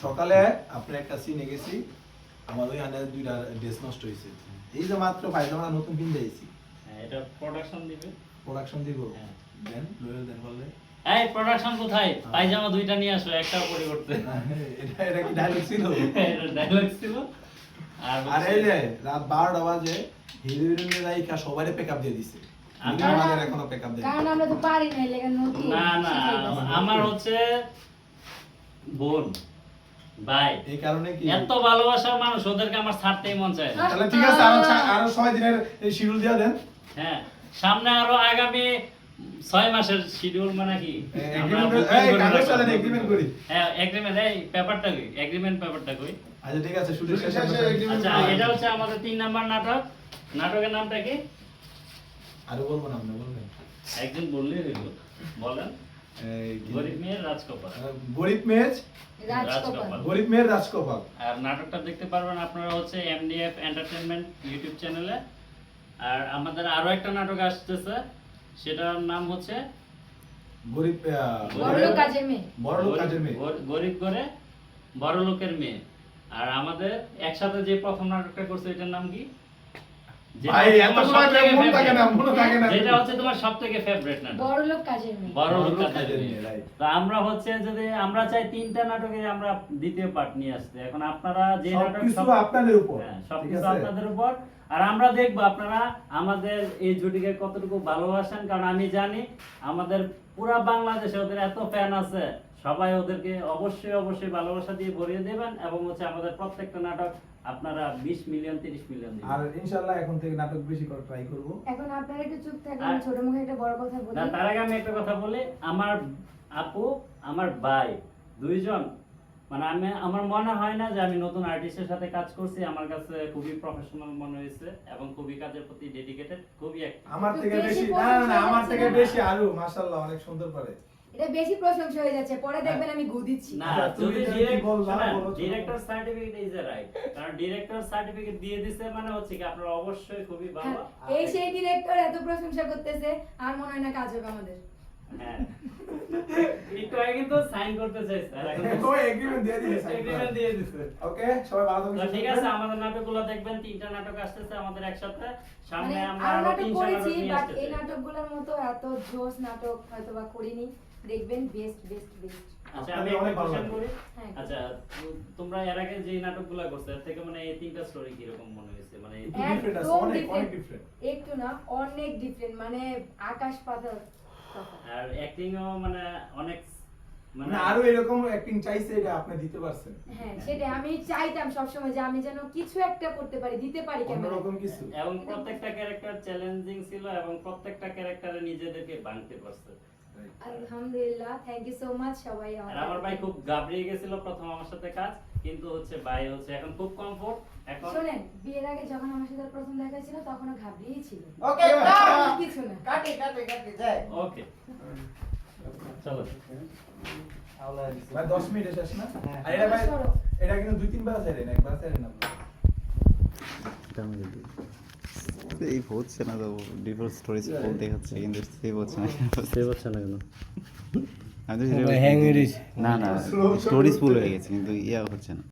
সকালে আপনার একটা সিনে গেছি, আমার ওই আনে দুইটা ড্রেস নষ্ট হয়েছে। এই যে মাত্র পায়জামা নতুন কিনতে আইছি। হ্যাঁ, এটা প্রোডাকশন দিবে। প্রোডাকশন দিব। হ্যাঁ। দেন লয়ে দেন বললে। এই প্রোডাকশন কোথায়? পায়জামা দুইটা নিয়ে আসো, একটা পরিবর্তে। এটা কি ডায়লগ ছিল? এটা ডায়লগ ছিল। আর এই যে রাত 12টা বাজে হিরো হিরোইনের রাইখা সবাইরে পিকআপ দিয়ে দিছে। আমাদের এখনো পিকআপ দেয়। কারণ আমরা তো পারি না লেগে নতুন। না না, আমার হচ্ছে বোন ভাই, এই কারণে কি এত ভালোবাসার মানুষ, ওদেরকে আমার ছাড়তেই মন চায় না। তাহলে ঠিক আছে, আরো 6 দিনের এই শিডিউল দিয়া দেন। হ্যাঁ, সামনে আরো আগামী 6 মাসের শিডিউল মানে কি এগ্রিমেন্ট করি। হ্যাঁ, এগ্রিমেন্ট, এই পেপারটা কই? এগ্রিমেন্ট পেপারটা কই? আচ্ছা ঠিক আছে, শুটিং শেষে আচ্ছা, এটা হচ্ছে আমাদের 3 নাম্বার নাটক। নাটকের নামটা কি? আরো বলবো না, আপনি বলবেন। একদিন বললেই হইল। বলেন। গরিব মেয়ের রাজকপাল। গরিব মেয়ের রাজকপাল। গরিব মেয়ের রাজকপাল। আর নাটকটা দেখতে পারবেন আপনারা হচ্ছে এমডিএফ এন্টারটেইনমেন্ট ইউটিউব চ্যানেলে। আর আমাদের আরো একটা নাটক আসতেছে, সেটার নাম হচ্ছে গরিব বড়লোক কাজের মেয়ে। বড়লোক কাজের মেয়ে। গরিব করে বড় লোকের মেয়ে। আর আমাদের একসাথে যে প্রথম নাটকটা করছে এটার নাম কি? ভাই এত মনে থাকে না, মনে থাকে না। যেটা হচ্ছে তোমার সবথেকে ফেভারিট নাটক, বড়লোক কাজের মেয়ে। বড়লোক কাজের মেয়ে। right. তো আমরা হচ্ছে যদি আমরা চাই 3টা নাটকে আমরা দ্বিতীয় পার্ট নিয়ে আসতে। এখন আপনারা যে নাটক সবকিছু আপনাদের উপর। হ্যাঁ, ঠিক সবকিছু আছে? আপনাদের উপর। আর আমরা দেখবো আপনারা আমাদের এই জুটিকে কতটুকু ভালোবাসেন, কারণ আমি জানি আমাদের পুরা বাংলাদেশে ওদের এত ফ্যান আছে। সবাই ওদেরকে অবশ্যই অবশ্যই ভালোবাসা দিয়ে ভরিয়ে দেবেন, এবং হচ্ছে আমাদের প্রত্যেকটা নাটক আপনারা 20 মিলিয়ন 30 মিলিয়ন দিবেন। আর ইনশাআল্লাহ এখন থেকে নাটক বেশি করে ট্রাই করব। এখন আপনারা একটু চুপ থাকবেন, ছোট মুখে একটা বড় কথা বলি। না, তার আগে আমি একটা কথা বলি। আমার আপু, আমার ভাই, দুইজন মানে আমার মনে হয় না যে আমি নতুন আর্টিস্টের সাথে কাজ করছি। আমার কাছে খুবই প্রফেশনাল মনে হয়েছে এবং খুবই কাজের প্রতি ডেডিকেটেড, খুবই আমার থেকে বেশি না, আমার থেকে বেশি আরো মাশাআল্লাহ অনেক সুন্দর পারে। এটা বেশি প্রশংসা হয়ে যাচ্ছে, পরে দেখবেন আমি গু দিচ্ছি। না, আচ্ছা, তুমি যদি কি বলবা, বলো তো। Director certificate is a right, কারণ ডিরেক্টর সার্টিফিকেট দিয়ে দিছে মানে হচ্ছে কি আপনারা অবশ্যই খুবই ভালো। হ্যাঁ, এই সেই ডিরেক্টর এত প্রশংসা করতেছে, আর মনে হয় না কাজ হবে আমাদের। হ্যাঁ, একটু আগে কিন্তু সাইন করতে চাইছে, আর এখন তো এগ্রিমেন্ট দিয়ে দিয়েছে। এগ্রিমেন্ট দিয়ে দিছে। ওকে, সবাই ভালো তো থাকবেন। ঠিক আছে, আমাদের নাটকগুলো দেখবেন। 3টা নাটক আসতেছে আমাদের একসাথে। সামনে মানে আমরা আরো আরো নাটক 300 করেছি, নাটক নিয়ে বাট আসতেছি। এই নাটকগুলোর মতো এত জোস নাটক হয়তোবা করিনি। দেখবেন বেস্ট বেস্ট বেস্ট। আচ্ছা, আমি অনেক অনেক ভালো কোশ্চেন লাগে। করি। হ্যাঁ। আচ্ছা, তোমরা এর আগে যে নাটকগুলো করছো এর থেকে মানে এই 3টা স্টোরি কি রকম মনে হয়েছে? মানে একটু different আছে, একদম অনেক different। different। একটু না, অনেক ডিফারেন্ট, মানে আকাশ পাতাল তফাৎ। আর অ্যাক্টিংও মানে অনেক মানে আরো এরকম অ্যাক্টিং চাইছে, এটা আপনি দিতে পারছেন। হ্যাঁ, সেটাই আমি চাইতাম সবসময় যে আমি যেন কিছু একটা করতে পারি, দিতে পারি ক্যামেরায়। অন্যরকম কিছু। এবং প্রত্যেকটা ক্যারেক্টার চ্যালেঞ্জিং ছিল এবং প্রত্যেকটা ক্যারেক্টারে নিজেদেরকে ভাঙতে পারছে। আলহামদুলিল্লাহ, থ্যাংক ইউ সো মাচ সবাই। আর আমার ভাই খুব ঘাবড়িয়ে গেছিল প্রথম আমার সাথে কাজ, কিন্তু হচ্ছে ভাই হচ্ছে এখন খুব কমফোর্ট। এখন শোনেন, বিয়ের আগে যখন আমার সাথে প্রথম দেখা ছিল তখনও ঘাবড়িয়েই ছিল। ওকে, কিছু না। কাটে যাই। ওকে, চলো। ভাই 10 মিনিট শেষ না? হ্যাঁ। আর এটা ভাই, সরো। এটা কিন্তু 2-3 বার আছে, না একবার আছে না। এই হচ্ছে না, তো ডিভোর্স স্টোরিজ ফুল দেখাচ্ছে কিন্তু সেভ হচ্ছে না। সেভ হচ্ছে না কেন? আমি তো না না, স্টোরিজ ফুল হয়ে গেছে কিন্তু ইয়া হচ্ছে না।